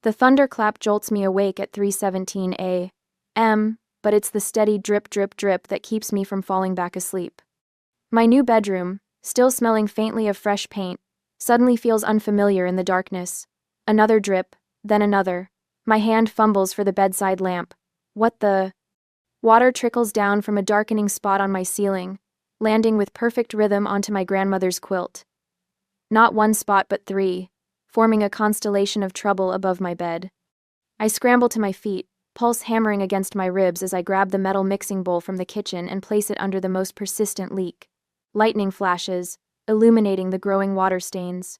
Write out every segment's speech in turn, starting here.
The thunderclap jolts me awake at 3:17 a.m., but it's the steady drip drip drip that keeps me from falling back asleep. My new bedroom, still smelling faintly of fresh paint, suddenly feels unfamiliar in the darkness. Another drip, then another. My hand fumbles for the bedside lamp. What the? Water trickles down from a darkening spot on my ceiling, landing with perfect rhythm onto my grandmother's quilt. Not one spot but three, forming a constellation of trouble above my bed. I scramble to my feet, pulse hammering against my ribs as I grab the metal mixing bowl from the kitchen and place it under the most persistent leak. Lightning flashes, illuminating the growing water stains.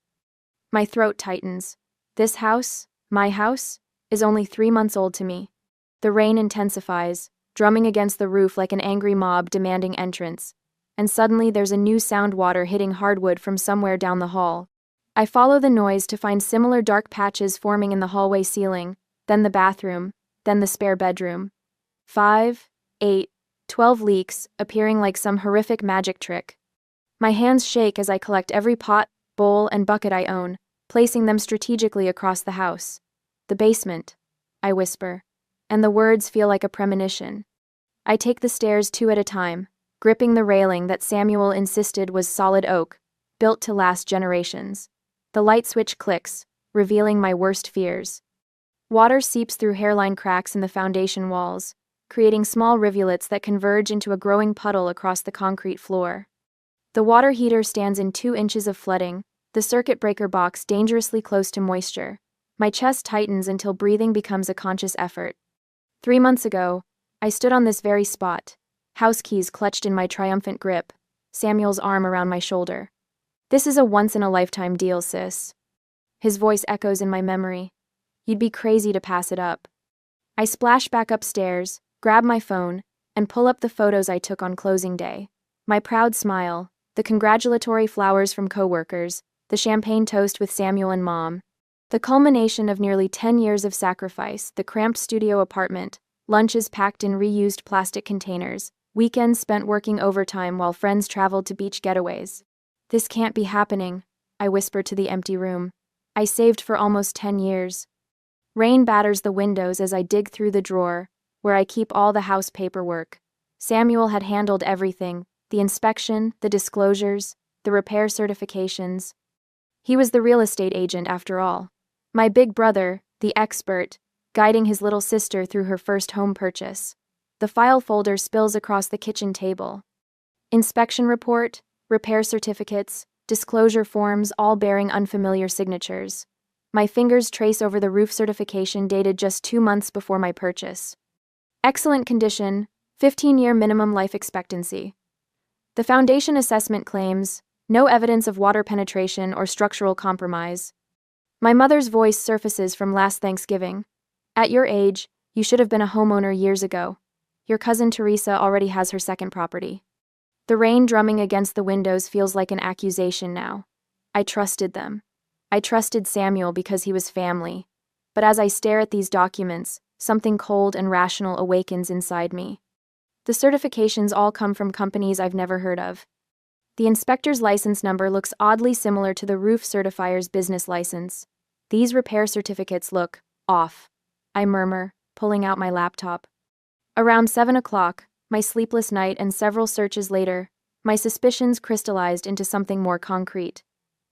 My throat tightens. This house, my house, is only 3 months old to me. The rain intensifies, drumming against the roof like an angry mob demanding entrance. And suddenly there's a new sound, water hitting hardwood from somewhere down the hall. I follow the noise to find similar dark patches forming in the hallway ceiling, then the bathroom, then the spare bedroom. 5, 8, 12 leaks, appearing like some horrific magic trick. My hands shake as I collect every pot, bowl, and bucket I own, placing them strategically across the house. The basement, I whisper, and the words feel like a premonition. I take the stairs 2 at a time, gripping the railing that Samuel insisted was solid oak, built to last generations. The light switch clicks, revealing my worst fears. Water seeps through hairline cracks in the foundation walls, creating small rivulets that converge into a growing puddle across the concrete floor. The water heater stands in 2 inches of flooding, the circuit breaker box dangerously close to moisture. My chest tightens until breathing becomes a conscious effort. 3 months ago, I stood on this very spot, house keys clutched in my triumphant grip, Samuel's arm around my shoulder. "This is a once-in-a-lifetime deal, sis." His voice echoes in my memory. "You'd be crazy to pass it up." I splash back upstairs, grab my phone, and pull up the photos I took on closing day. My proud smile, the congratulatory flowers from coworkers, the champagne toast with Samuel and Mom. The culmination of nearly 10 years of sacrifice, the cramped studio apartment, lunches packed in reused plastic containers, weekends spent working overtime while friends traveled to beach getaways. "This can't be happening," I whisper to the empty room. "I saved for almost 10 years. Rain batters the windows as I dig through the drawer, where I keep all the house paperwork. Samuel had handled everything, the inspection, the disclosures, the repair certifications. He was the real estate agent after all. My big brother, the expert, guiding his little sister through her first home purchase. The file folder spills across the kitchen table. Inspection report, repair certificates, disclosure forms, all bearing unfamiliar signatures. My fingers trace over the roof certification dated just 2 months before my purchase. Excellent condition, 15-year minimum life expectancy. The foundation assessment claims no evidence of water penetration or structural compromise. My mother's voice surfaces from last Thanksgiving. "At your age, you should have been a homeowner years ago. Your cousin Teresa already has her second property." The rain drumming against the windows feels like an accusation now. I trusted them. I trusted Samuel because he was family. But as I stare at these documents, something cold and rational awakens inside me. The certifications all come from companies I've never heard of. The inspector's license number looks oddly similar to the roof certifier's business license. These repair certificates look off, I murmur, pulling out my laptop. Around 7 o'clock, my sleepless night and several searches later, my suspicions crystallized into something more concrete.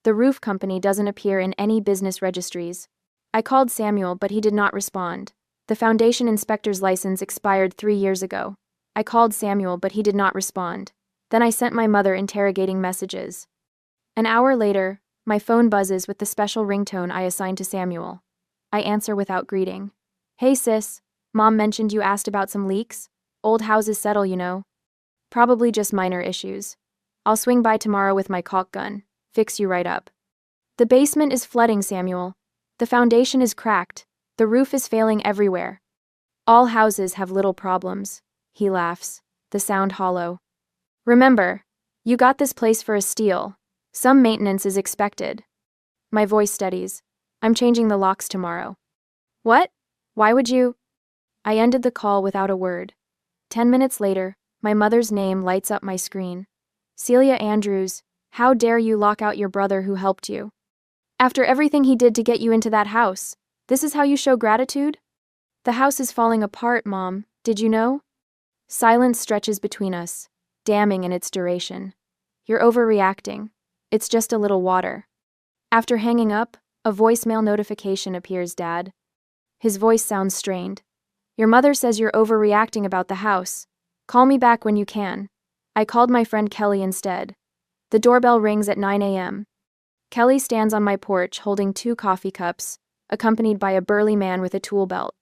The roof company doesn't appear in any business registries. I called Samuel, but he did not respond. The foundation inspector's license expired 3 years ago. I called Samuel, but he did not respond. Then I sent my mother interrogating messages. An hour later, my phone buzzes with the special ringtone I assigned to Samuel. I answer without greeting. "Hey sis, Mom mentioned you asked about some leaks? Old houses settle, you know." "Probably just minor issues. I'll swing by tomorrow with my caulk gun. Fix you right up." "The basement is flooding, Samuel. The foundation is cracked. The roof is failing everywhere." "All houses have little problems," he laughs, the sound hollow. "Remember, you got this place for a steal. Some maintenance is expected." My voice steadies. "I'm changing the locks tomorrow." "What? Why would you?" I ended the call without a word. 10 minutes later, my mother's name lights up my screen. "Celia Andrews, how dare you lock out your brother who helped you? After everything he did to get you into that house, This is how you show gratitude? The house is falling apart, Mom. Did you know? Silence stretches between us, damning in its duration. You're overreacting. It's just a little water. After hanging up, a voicemail notification appears, Dad. His voice sounds strained. Your mother says you're overreacting about the house. Call me back when you can. I called my friend Kelly instead. The doorbell rings at 9 a.m. Kelly stands on my porch holding 2 coffee cups, accompanied by a burly man with a tool belt.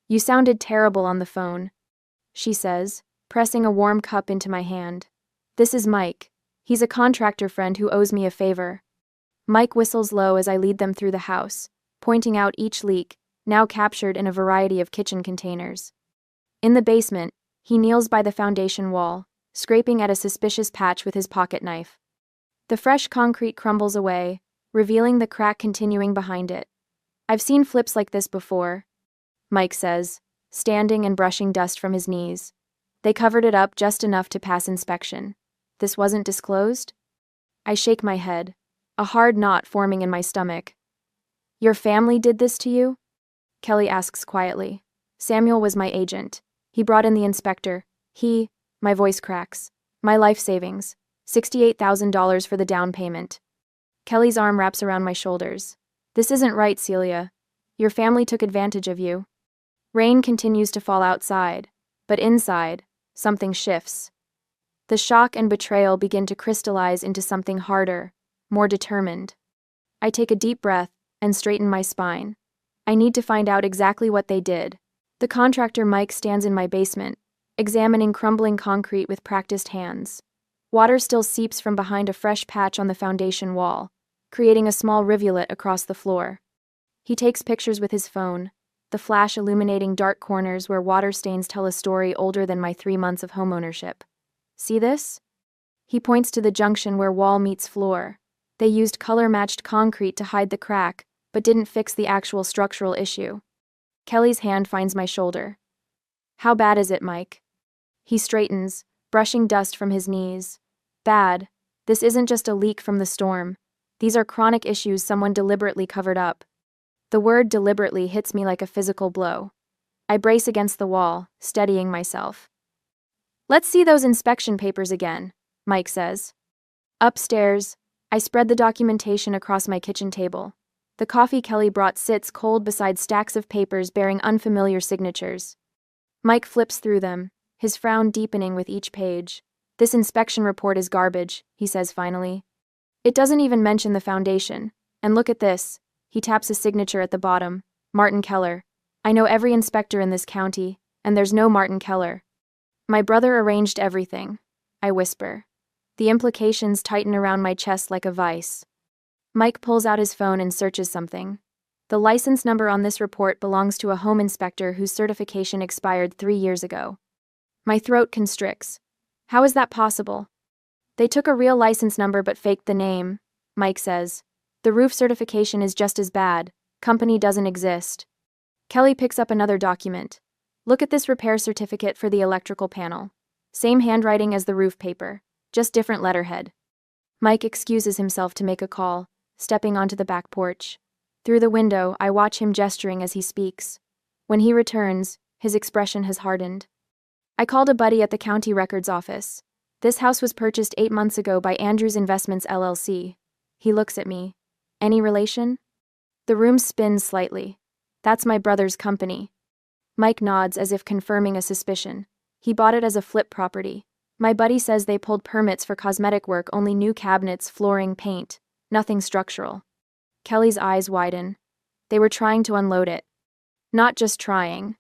You sounded terrible on the phone, she says, pressing a warm cup into my hand. This is Mike. He's a contractor friend who owes me a favor. Mike whistles low as I lead them through the house, pointing out each leak, now captured in a variety of kitchen containers. In the basement, he kneels by the foundation wall, scraping at a suspicious patch with his pocket knife. The fresh concrete crumbles away, revealing the crack continuing behind it. I've seen flips like this before, Mike says, standing and brushing dust from his knees. They covered it up just enough to pass inspection. This wasn't disclosed? I shake my head, a hard knot forming in my stomach. Your family did this to you? Kelly asks quietly. Samuel was my agent. He brought in the inspector. My voice cracks. My life savings. $68,000 for the down payment. Kelly's arm wraps around my shoulders. This isn't right, Celia. Your family took advantage of you. Rain continues to fall outside, but inside, something shifts. The shock and betrayal begin to crystallize into something harder, more determined. I take a deep breath and straighten my spine. I need to find out exactly what they did. The contractor Mike stands in my basement, examining crumbling concrete with practiced hands. Water still seeps from behind a fresh patch on the foundation wall, creating a small rivulet across the floor. He takes pictures with his phone, the flash illuminating dark corners where water stains tell a story older than my 3 months of homeownership. See this? He points to the junction where wall meets floor. They used color-matched concrete to hide the crack, but didn't fix the actual structural issue. Kelly's hand finds my shoulder. How bad is it, Mike? He straightens, brushing dust from his knees. Bad. This isn't just a leak from the storm. These are chronic issues someone deliberately covered up. The word deliberately hits me like a physical blow. I brace against the wall, steadying myself. Let's see those inspection papers again, Mike says. Upstairs, I spread the documentation across my kitchen table. The coffee Kelly brought sits cold beside stacks of papers bearing unfamiliar signatures. Mike flips through them, his frown deepening with each page. This inspection report is garbage, he says finally. It doesn't even mention the foundation. And look at this. He taps a signature at the bottom. Martin Keller. I know every inspector in this county, and there's no Martin Keller. My brother arranged everything, I whisper. The implications tighten around my chest like a vice. Mike pulls out his phone and searches something. The license number on this report belongs to a home inspector whose certification expired 3 years ago. My throat constricts. How is that possible? They took a real license number but faked the name, Mike says. The roof certification is just as bad. Company doesn't exist. Kelly picks up another document. Look at this repair certificate for the electrical panel. Same handwriting as the roof paper, just different letterhead. Mike excuses himself to make a call, stepping onto the back porch. Through the window, I watch him gesturing as he speaks. When he returns, his expression has hardened. I called a buddy at the county records office. This house was purchased 8 months ago by Andrews Investments LLC. He looks at me. Any relation? The room spins slightly. That's my brother's company. Mike nods as if confirming a suspicion. He bought it as a flip property. My buddy says they pulled permits for cosmetic work, only new cabinets, flooring, paint. Nothing structural. Kelly's eyes widen. They were trying to unload it. Not just trying,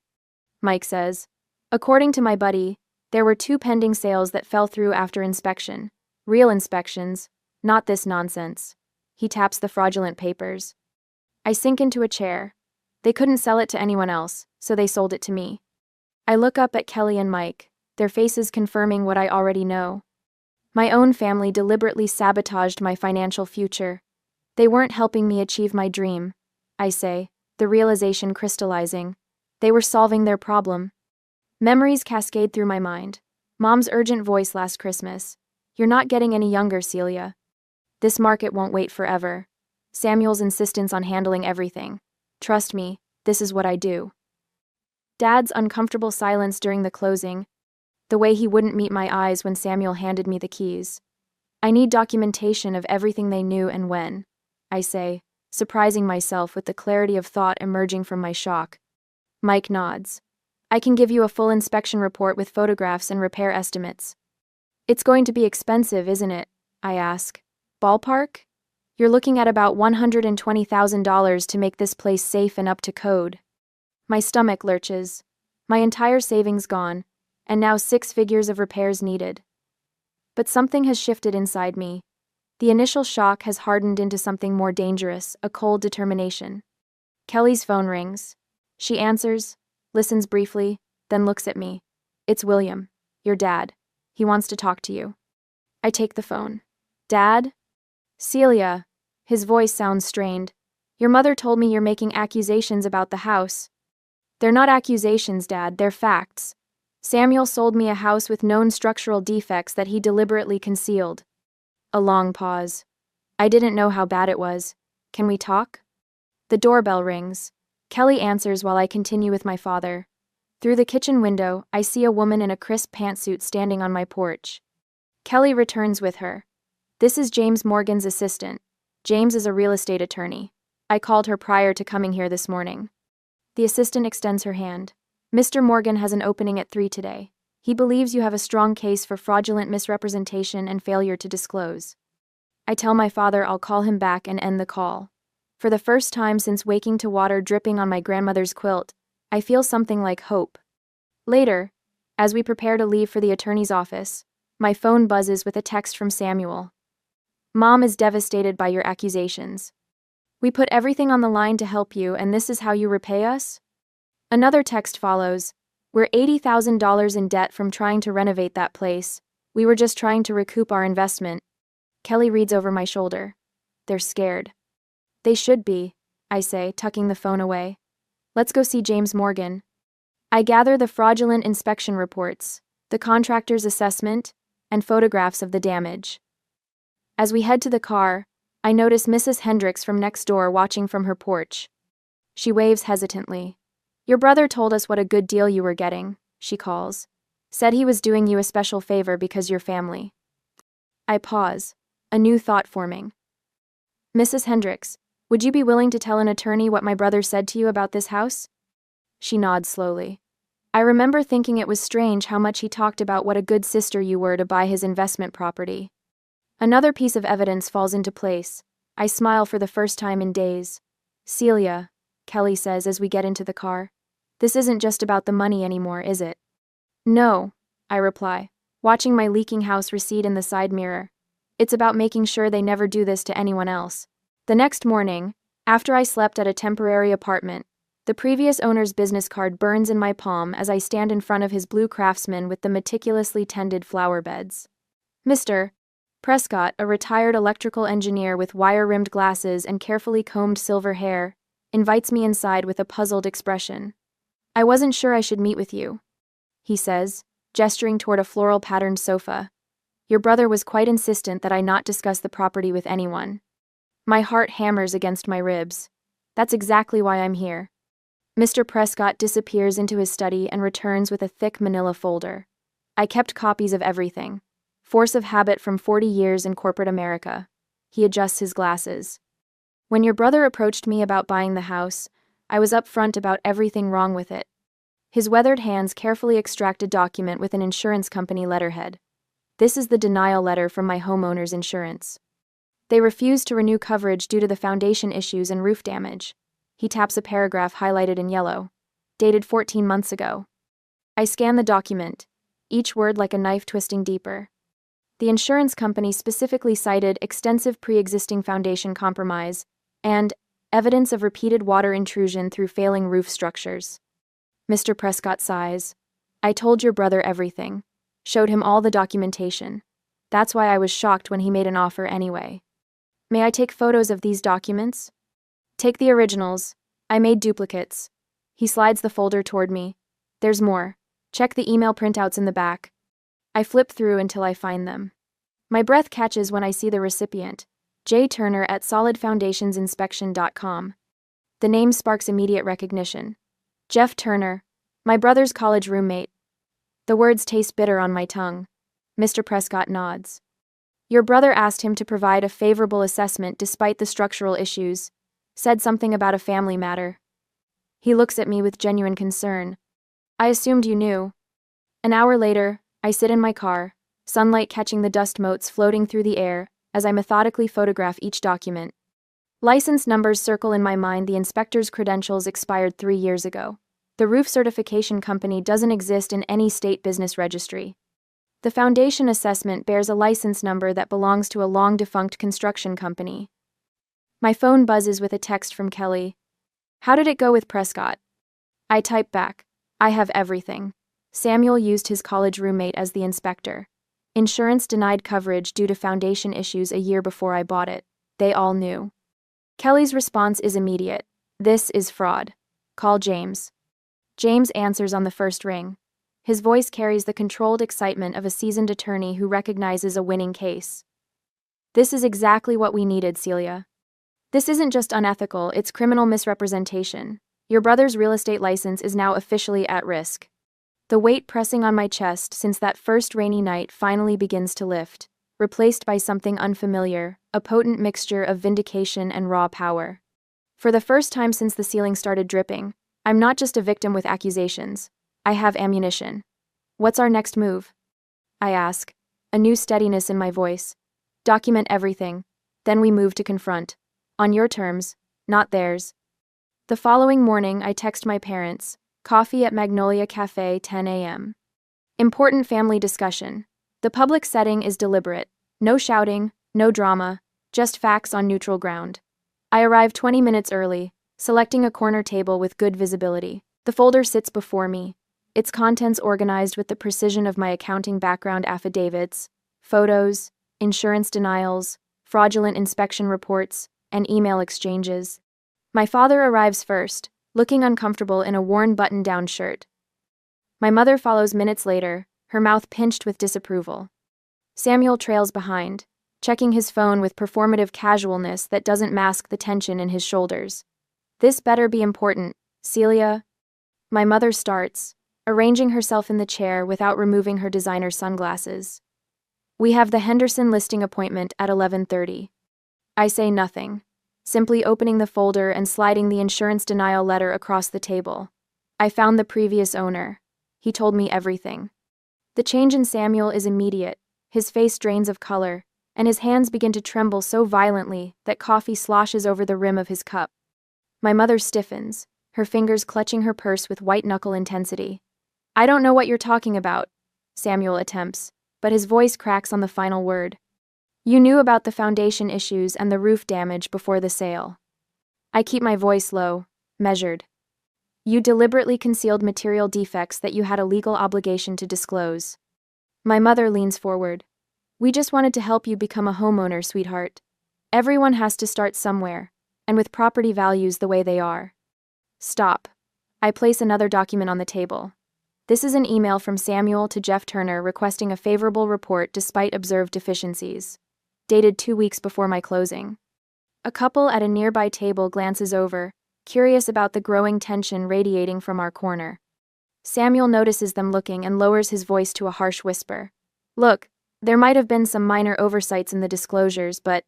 Mike says. According to my buddy, there were 2 pending sales that fell through after inspection. Real inspections, not this nonsense. He taps the fraudulent papers. I sink into a chair. They couldn't sell it to anyone else, so they sold it to me. I look up at Kelly and Mike, their faces confirming what I already know. My own family deliberately sabotaged my financial future. They weren't helping me achieve my dream, I say, the realization crystallizing. They were solving their problem. Memories cascade through my mind. Mom's urgent voice last Christmas. You're not getting any younger, Celia. This market won't wait forever. Samuel's insistence on handling everything. Trust me, this is what I do. Dad's uncomfortable silence during the closing, the way he wouldn't meet my eyes when Samuel handed me the keys. I need documentation of everything they knew and when, I say, surprising myself with the clarity of thought emerging from my shock. Mike nods. I can give you a full inspection report with photographs and repair estimates. It's going to be expensive, isn't it? I ask. Ballpark? You're looking at about $120,000 to make this place safe and up to code. My stomach lurches. My entire savings gone, and now 6 figures of repairs needed. But something has shifted inside me. The initial shock has hardened into something more dangerous, a cold determination. Kelly's phone rings. She answers, listens briefly, then looks at me. It's William, your dad. He wants to talk to you. I take the phone. Dad? Celia. His voice sounds strained. Your mother told me you're making accusations about the house. They're not accusations, Dad, they're facts. Samuel sold me a house with known structural defects that he deliberately concealed. A long pause. I didn't know how bad it was. Can we talk? The doorbell rings. Kelly answers while I continue with my father. Through the kitchen window, I see a woman in a crisp pantsuit standing on my porch. Kelly returns with her. This is James Morgan's assistant. James is a real estate attorney. I called her prior to coming here this morning. The assistant extends her hand. Mr. Morgan has an opening at 3 today. He believes you have a strong case for fraudulent misrepresentation and failure to disclose. I tell my father I'll call him back and end the call. For the first time since waking to water dripping on my grandmother's quilt, I feel something like hope. Later, as we prepare to leave for the attorney's office, my phone buzzes with a text from Samuel. Mom is devastated by your accusations. We put everything on the line to help you, and this is how you repay us? Another text follows. We're $80,000 in debt from trying to renovate that place. We were just trying to recoup our investment. Kelly reads over my shoulder. They're scared. They should be, I say, tucking the phone away. Let's go see James Morgan. I gather the fraudulent inspection reports, the contractor's assessment, and photographs of the damage. As we head to the car, I notice Mrs. Hendricks from next door watching from her porch. She waves hesitantly. Your brother told us what a good deal you were getting, she calls. Said he was doing you a special favor because you're family. I pause, a new thought forming. Mrs. Hendricks, would you be willing to tell an attorney what my brother said to you about this house? She nods slowly. I remember thinking it was strange how much he talked about what a good sister you were to buy his investment property. Another piece of evidence falls into place. I smile for the first time in days. Celia, Kelly says as we get into the car. This isn't just about the money anymore, is it? No, I reply, watching my leaking house recede in the side mirror. It's about making sure they never do this to anyone else. The next morning, after I slept at a temporary apartment, the previous owner's business card burns in my palm as I stand in front of his blue Craftsman with the meticulously tended flower beds. Mr. Prescott, a retired electrical engineer with wire-rimmed glasses and carefully combed silver hair, invites me inside with a puzzled expression. I wasn't sure I should meet with you, he says, gesturing toward a floral-patterned sofa. Your brother was quite insistent that I not discuss the property with anyone. My heart hammers against my ribs. That's exactly why I'm here. Mr. Prescott disappears into his study and returns with a thick manila folder. I kept copies of everything. Force of habit from 40 years in corporate America. He adjusts his glasses. When your brother approached me about buying the house, I was upfront about everything wrong with it. His weathered hands carefully extract a document with an insurance company letterhead. This is the denial letter from my homeowner's insurance. They refused to renew coverage due to the foundation issues and roof damage. He taps a paragraph highlighted in yellow, dated 14 months ago. I scan the document, each word like a knife twisting deeper. The insurance company specifically cited extensive pre-existing foundation compromise and evidence of repeated water intrusion through failing roof structures. Mr. Prescott sighs. I told your brother everything. Showed him all the documentation. That's why I was shocked when he made an offer anyway. May I take photos of these documents? Take the originals. I made duplicates. He slides the folder toward me. There's more. Check the email printouts in the back. I flip through until I find them. My breath catches when I see the recipient, J. Turner at solidfoundationsinspection.com. The name sparks immediate recognition. Jeff Turner, my brother's college roommate. The words taste bitter on my tongue. Mr. Prescott nods. Your brother asked him to provide a favorable assessment despite the structural issues. Said something about a family matter. He looks at me with genuine concern. I assumed you knew. An hour later, I sit in my car, sunlight catching the dust motes floating through the air as I methodically photograph each document. License numbers circle in my mind. The inspector's credentials expired 3 years ago. The roof certification company doesn't exist in any state business registry. The foundation assessment bears a license number that belongs to a long-defunct construction company. My phone buzzes with a text from Kelly. How did it go with Prescott? I type back. I have everything. Samuel used his college roommate as the inspector. Insurance denied coverage due to foundation issues a year before I bought it. They all knew. Kelly's response is immediate. This is fraud. Call James. James answers on the first ring. His voice carries the controlled excitement of a seasoned attorney who recognizes a winning case. This is exactly what we needed, Celia. This isn't just unethical, it's criminal misrepresentation. Your brother's real estate license is now officially at risk. The weight pressing on my chest since that first rainy night finally begins to lift, replaced by something unfamiliar, a potent mixture of vindication and raw power. For the first time since the ceiling started dripping, I'm not just a victim with accusations. I have ammunition. What's our next move? I ask, a new steadiness in my voice. Document everything. Then we move to confront. On your terms, not theirs. The following morning, I text my parents. Coffee at Magnolia Cafe, 10 a.m. Important family discussion. The public setting is deliberate. No shouting, no drama, just facts on neutral ground. I arrive 20 minutes early, selecting a corner table with good visibility. The folder sits before me, its contents organized with the precision of my accounting background: affidavits, photos, insurance denials, fraudulent inspection reports, and email exchanges. My father arrives first, looking uncomfortable in a worn button-down shirt. My mother follows minutes later, her mouth pinched with disapproval. Samuel trails behind, checking his phone with performative casualness that doesn't mask the tension in his shoulders. This better be important, Celia. My mother starts, arranging herself in the chair without removing her designer sunglasses. We have the Henderson listing appointment at 11:30. I say nothing, simply opening the folder and sliding the insurance denial letter across the table. I found the previous owner. He told me everything. The change in Samuel is immediate. His face drains of color, and his hands begin to tremble so violently that coffee sloshes over the rim of his cup. My mother stiffens, her fingers clutching her purse with white-knuckle intensity. I don't know what you're talking about, Samuel attempts, but his voice cracks on the final word. You knew about the foundation issues and the roof damage before the sale. I keep my voice low, measured. You deliberately concealed material defects that you had a legal obligation to disclose. My mother leans forward. We just wanted to help you become a homeowner, sweetheart. Everyone has to start somewhere, and with property values the way they are. Stop. I place another document on the table. This is an email from Samuel to Jeff Turner requesting a favorable report despite observed deficiencies. Dated 2 weeks before my closing. A couple at a nearby table glances over, curious about the growing tension radiating from our corner. Samuel notices them looking and lowers his voice to a harsh whisper. Look, there might have been some minor oversights in the disclosures, but...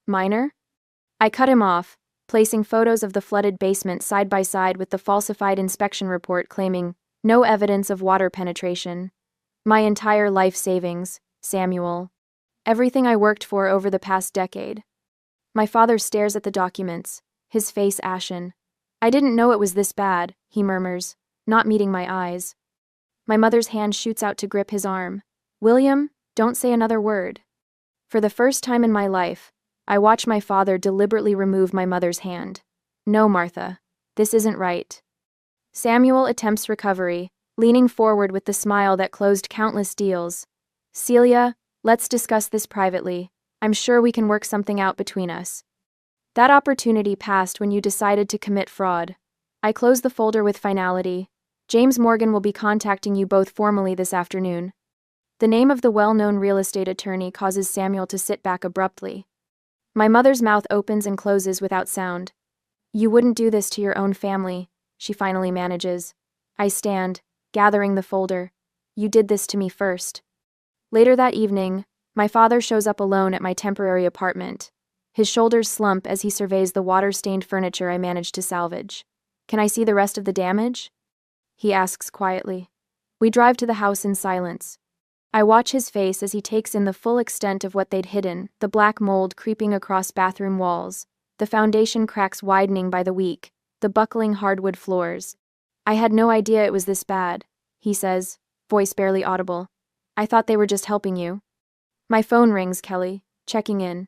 Minor? I cut him off, placing photos of the flooded basement side by side with the falsified inspection report claiming no evidence of water penetration. My entire life savings, Samuel. Everything I worked for over the past decade. My father stares at the documents, his face ashen. I didn't know it was this bad, he murmurs, not meeting my eyes. My mother's hand shoots out to grip his arm. William, don't say another word. For the first time in my life, I watch my father deliberately remove my mother's hand. No, Martha, this isn't right. Samuel attempts recovery, leaning forward with the smile that closed countless deals. Celia, let's discuss this privately. I'm sure we can work something out between us. That opportunity passed when you decided to commit fraud. I close the folder with finality. James Morgan will be contacting you both formally this afternoon. The name of the well-known real estate attorney causes Samuel to sit back abruptly. My mother's mouth opens and closes without sound. You wouldn't do this to your own family, she finally manages. I stand, gathering the folder. You did this to me first. Later that evening, my father shows up alone at my temporary apartment. His shoulders slump as he surveys the water-stained furniture I managed to salvage. Can I see the rest of the damage? He asks quietly. We drive to the house in silence. I watch his face as he takes in the full extent of what they'd hidden, the black mold creeping across bathroom walls, the foundation cracks widening by the week, the buckling hardwood floors. I had no idea it was this bad, he says, voice barely audible. I thought they were just helping you. My phone rings, Kelly, checking in.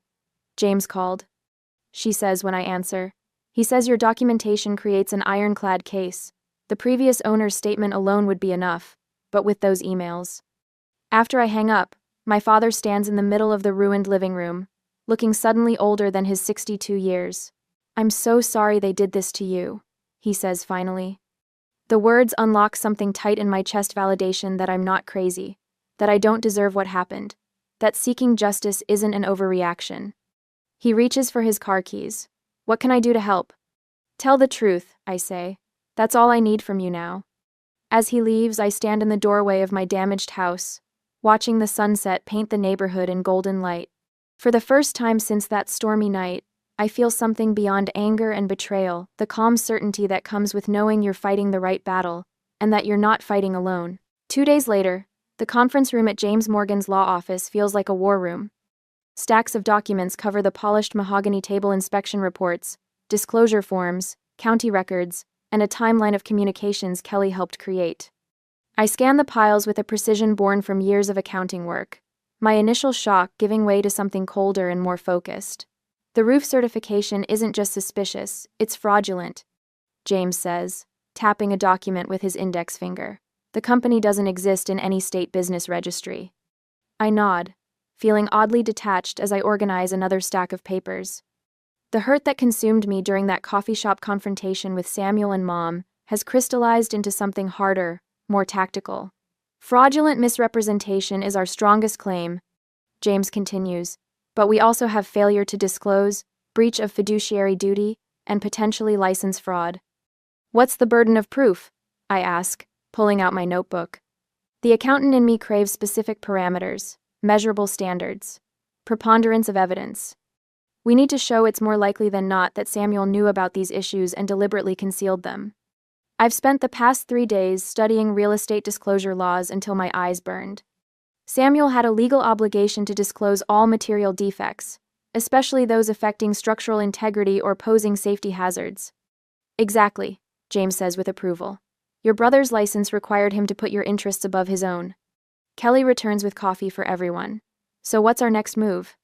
James called. She says when I answer. He says your documentation creates an ironclad case. The previous owner's statement alone would be enough, but with those emails. After I hang up, my father stands in the middle of the ruined living room, looking suddenly older than his 62 years. I'm so sorry they did this to you, he says finally. The words unlock something tight in my chest, validation that I'm not crazy, that I don't deserve what happened, that seeking justice isn't an overreaction. He reaches for his car keys. What can I do to help? Tell the truth, I say. That's all I need from you now. As he leaves, I stand in the doorway of my damaged house, watching the sunset paint the neighborhood in golden light. For the first time since that stormy night, I feel something beyond anger and betrayal, the calm certainty that comes with knowing you're fighting the right battle, and that you're not fighting alone. 2 days later, the conference room at James Morgan's law office feels like a war room. Stacks of documents cover the polished mahogany table, inspection reports, disclosure forms, county records, and a timeline of communications Kelly helped create. I scan the piles with a precision born from years of accounting work, my initial shock giving way to something colder and more focused. The roof certification isn't just suspicious, it's fraudulent, James says, tapping a document with his index finger. The company doesn't exist in any state business registry. I nod, feeling oddly detached as I organize another stack of papers. The hurt that consumed me during that coffee shop confrontation with Samuel and Mom has crystallized into something harder, more tactical. Fraudulent misrepresentation is our strongest claim, James continues, but we also have failure to disclose, breach of fiduciary duty, and potentially license fraud. What's the burden of proof? I ask, pulling out my notebook. The accountant in me craves specific parameters, measurable standards, preponderance of evidence. We need to show it's more likely than not that Samuel knew about these issues and deliberately concealed them. I've spent the past 3 days studying real estate disclosure laws until my eyes burned. Samuel had a legal obligation to disclose all material defects, especially those affecting structural integrity or posing safety hazards. Exactly, James says with approval. Your brother's license required him to put your interests above his own. Kelly returns with coffee for everyone. So what's our next move?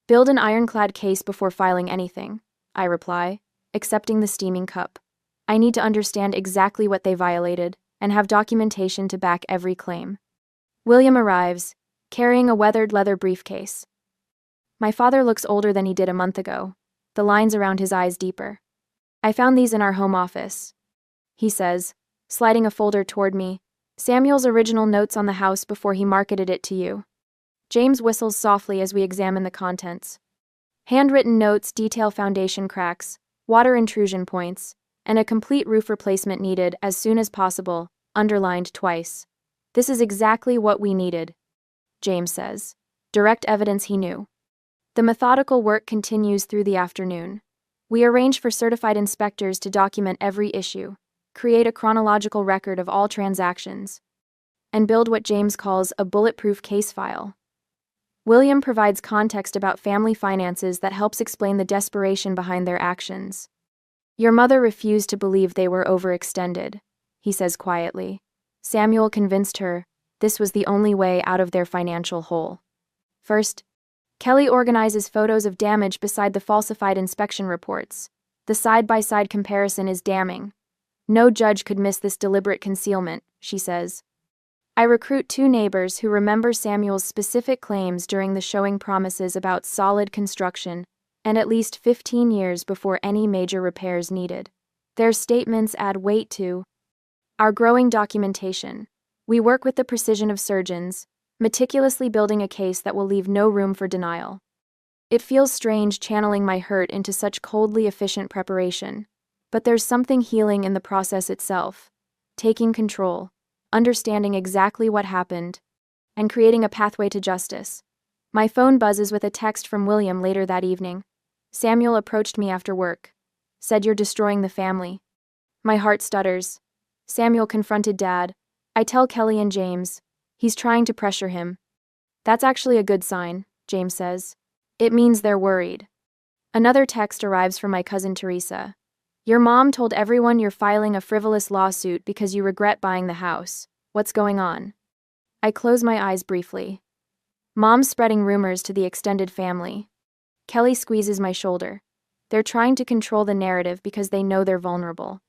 Build an ironclad case before filing anything, I reply, accepting the steaming cup. I need to understand exactly what they violated and have documentation to back every claim. William arrives, carrying a weathered leather briefcase. My father looks older than he did a month ago, the lines around his eyes deeper. I found these in our home office, he says, sliding a folder toward me, Samuel's original notes on the house before he marketed it to you. James whistles softly as we examine the contents. Handwritten notes detail foundation cracks, water intrusion points, and a complete roof replacement needed as soon as possible, underlined twice. This is exactly what we needed, James says. Direct evidence he knew. The methodical work continues through the afternoon. We arrange for certified inspectors to document every issue, create a chronological record of all transactions, and build what James calls a bulletproof case file. William provides context about family finances that helps explain the desperation behind their actions. Your mother refused to believe they were overextended, he says quietly. Samuel convinced her this was the only way out of their financial hole. First, Kelly organizes photos of damage beside the falsified inspection reports. The side-by-side comparison is damning. No judge could miss this deliberate concealment, she says. I recruit 2 neighbors who remember Samuel's specific claims during the showing, promises about solid construction and at least 15 years before any major repairs needed. Their statements add weight to our growing documentation. We work with the precision of surgeons, meticulously building a case that will leave no room for denial. It feels strange channeling my hurt into such coldly efficient preparation, But there's something healing in the process itself. Taking control, understanding exactly what happened, and creating a pathway to justice. My phone buzzes with a text from William later that evening. Samuel approached me after work. Said you're destroying the family. My heart stutters. Samuel confronted Dad. I tell Kelly and James. He's trying to pressure him. That's actually a good sign, James says. It means they're worried. Another text arrives from my cousin Teresa. Your mom told everyone you're filing a frivolous lawsuit because you regret buying the house. What's going on? I close my eyes briefly. Mom's spreading rumors to the extended family. Kelly squeezes my shoulder. They're trying to control the narrative because they know they're vulnerable.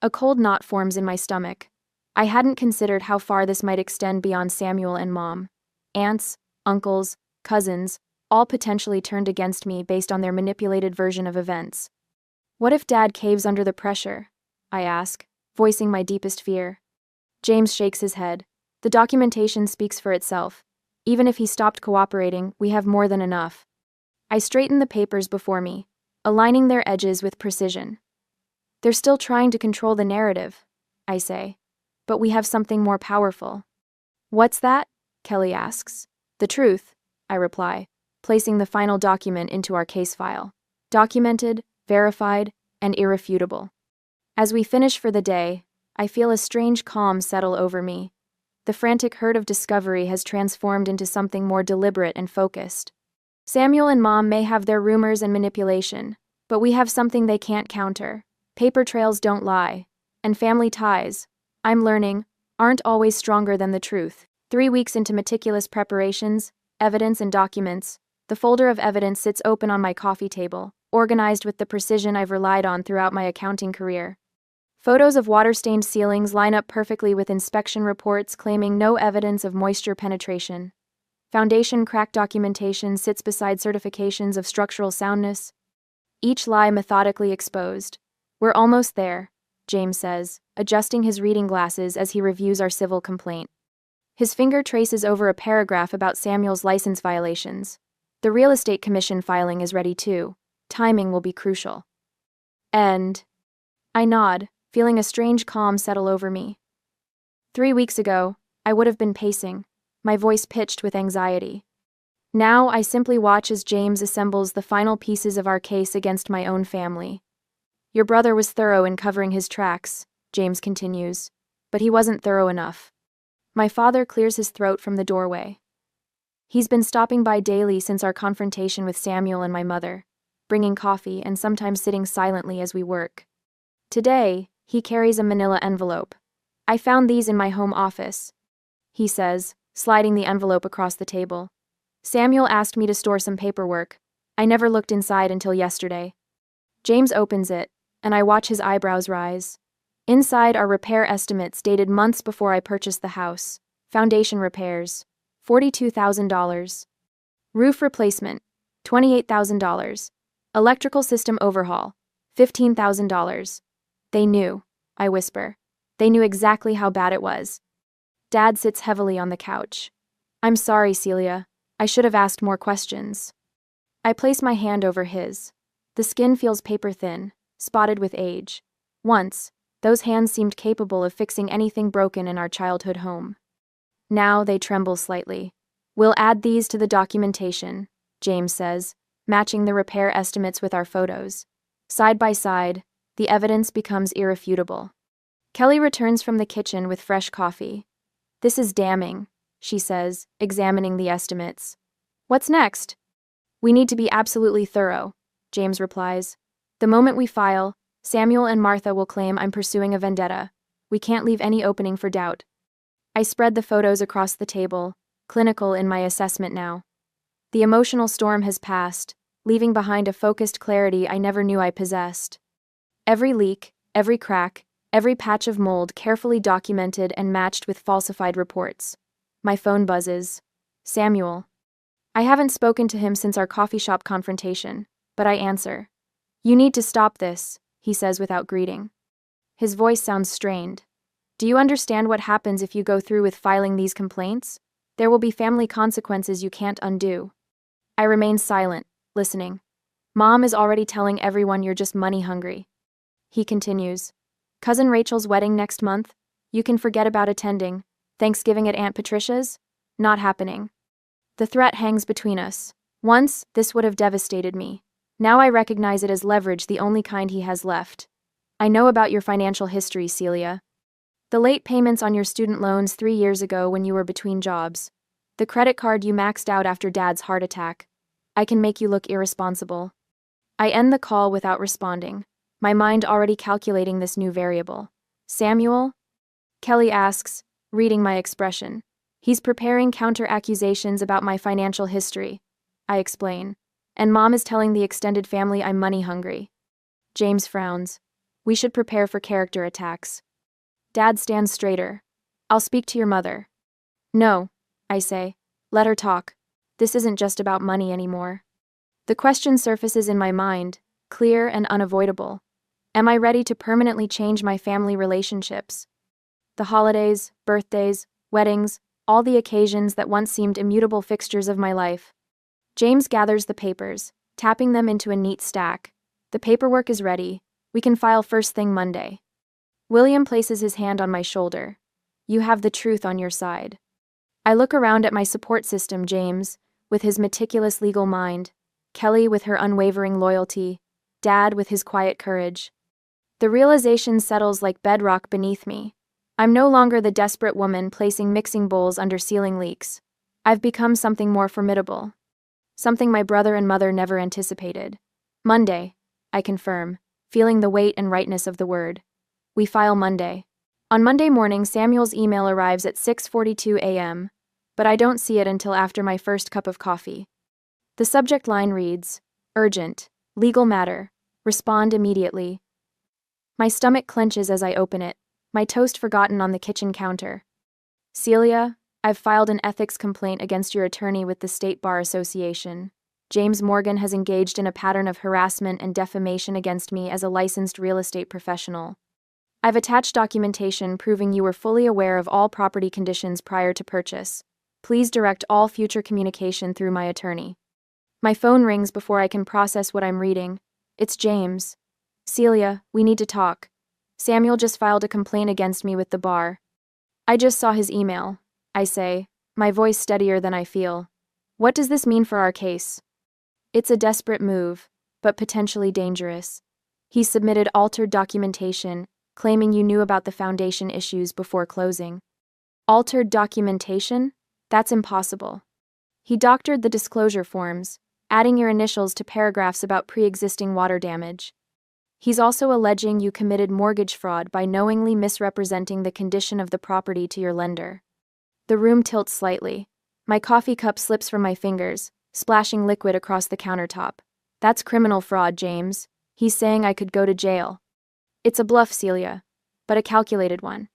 A cold knot forms in my stomach. I hadn't considered how far this might extend beyond Samuel and Mom. Aunts, uncles, cousins, all potentially turned against me based on their manipulated version of events. What if Dad caves under the pressure? I ask, voicing my deepest fear. James shakes his head. The documentation speaks for itself. Even if he stopped cooperating, we have more than enough. I straighten the papers before me, aligning their edges with precision. They're still trying to control the narrative, I say. But we have something more powerful. What's that? Kelly asks. The truth, I reply, placing the final document into our case file. Documented, verified, and irrefutable. As we finish for the day, I feel a strange calm settle over me. The frantic herd of discovery has transformed into something more deliberate and focused. Samuel and Mom may have their rumors and manipulation, but we have something they can't counter. Paper trails don't lie, and family ties, I'm learning, aren't always stronger than the truth. 3 weeks into meticulous preparations, evidence and documents, the folder of evidence sits open on my coffee table, organized with the precision I've relied on throughout my accounting career. Photos of water-stained ceilings line up perfectly with inspection reports claiming no evidence of moisture penetration. Foundation crack documentation sits beside certifications of structural soundness. Each lie methodically exposed. We're almost there, James says, adjusting his reading glasses as he reviews our civil complaint. His finger traces over a paragraph about Samuel's license violations. The real estate commission filing is ready too. Timing will be crucial. And I nod, feeling a strange calm settle over me. 3 weeks ago, I would have been pacing, my voice pitched with anxiety. Now I simply watch as James assembles the final pieces of our case against my own family. Your brother was thorough in covering his tracks, James continues, but he wasn't thorough enough. My father clears his throat from the doorway. He's been stopping by daily since our confrontation with Samuel and my mother, bringing coffee and sometimes sitting silently as we work. Today, he carries a manila envelope. I found these in my home office, he says, sliding the envelope across the table. Samuel asked me to store some paperwork. I never looked inside until yesterday. James opens it, and I watch his eyebrows rise. Inside are repair estimates dated months before I purchased the house. Foundation repairs, $42,000. Roof replacement, $28,000. Electrical system overhaul, $15,000. They knew, I whisper. They knew exactly how bad it was. Dad sits heavily on the couch. I'm sorry, Celia. I should have asked more questions. I place my hand over his. The skin feels paper thin, spotted with age. Once, those hands seemed capable of fixing anything broken in our childhood home. Now they tremble slightly. We'll add these to the documentation, James says, matching the repair estimates with our photos. Side by side, the evidence becomes irrefutable. Kelly returns from the kitchen with fresh coffee. This is damning, she says, examining the estimates. What's next? We need to be absolutely thorough, James replies. The moment we file, Samuel and Martha will claim I'm pursuing a vendetta. We can't leave any opening for doubt. I spread the photos across the table, clinical in my assessment now. The emotional storm has passed, leaving behind a focused clarity I never knew I possessed. Every leak, every crack, every patch of mold carefully documented and matched with falsified reports. My phone buzzes. Samuel. I haven't spoken to him since our coffee shop confrontation, but I answer. You need to stop this, he says without greeting. His voice sounds strained. Do you understand what happens if you go through with filing these complaints? There will be family consequences you can't undo. I remain silent, listening. Mom is already telling everyone you're just money hungry. He continues. Cousin Rachel's wedding next month? You can forget about attending. Thanksgiving at Aunt Patricia's? Not happening. The threat hangs between us. Once, this would have devastated me. Now I recognize it as leverage, the only kind he has left. I know about your financial history, Celia. The late payments on your student loans 3 years ago when you were between jobs. The credit card you maxed out after Dad's heart attack. I can make you look irresponsible. I end the call without responding, my mind already calculating this new variable. Samuel? Kelly asks, reading my expression. He's preparing counter-accusations about my financial history. I explain. And Mom is telling the extended family I'm money hungry. James frowns. We should prepare for character attacks. Dad stands straighter. I'll speak to your mother. No, I say. Let her talk. This isn't just about money anymore. The question surfaces in my mind, clear and unavoidable. Am I ready to permanently change my family relationships? The holidays, birthdays, weddings, all the occasions that once seemed immutable fixtures of my life. James gathers the papers, tapping them into a neat stack. The paperwork is ready. We can file first thing Monday. William places his hand on my shoulder. You have the truth on your side. I look around at my support system, James, with his meticulous legal mind, Kelly with her unwavering loyalty, Dad with his quiet courage. The realization settles like bedrock beneath me. I'm no longer the desperate woman placing mixing bowls under ceiling leaks. I've become something more formidable. Something my brother and mother never anticipated. Monday, I confirm, feeling the weight and rightness of the word. We file Monday. On Monday morning, Samuel's email arrives at 6:42 a.m., but I don't see it until after my first cup of coffee. The subject line reads, Urgent, legal matter, respond immediately. My stomach clenches as I open it, my toast forgotten on the kitchen counter. Celia, I've filed an ethics complaint against your attorney with the State Bar Association. James Morgan has engaged in a pattern of harassment and defamation against me as a licensed real estate professional. I've attached documentation proving you were fully aware of all property conditions prior to purchase. Please direct all future communication through my attorney. My phone rings before I can process what I'm reading. It's James. Celia, we need to talk. Samuel just filed a complaint against me with the bar. I just saw his email, I say, my voice steadier than I feel. What does this mean for our case? It's a desperate move, but potentially dangerous. He submitted altered documentation, claiming you knew about the foundation issues before closing. Altered documentation? That's impossible. He doctored the disclosure forms, adding your initials to paragraphs about pre-existing water damage. He's also alleging you committed mortgage fraud by knowingly misrepresenting the condition of the property to your lender. The room tilts slightly. My coffee cup slips from my fingers, splashing liquid across the countertop. That's criminal fraud, James. He's saying I could go to jail. It's a bluff, Celia, but a calculated one.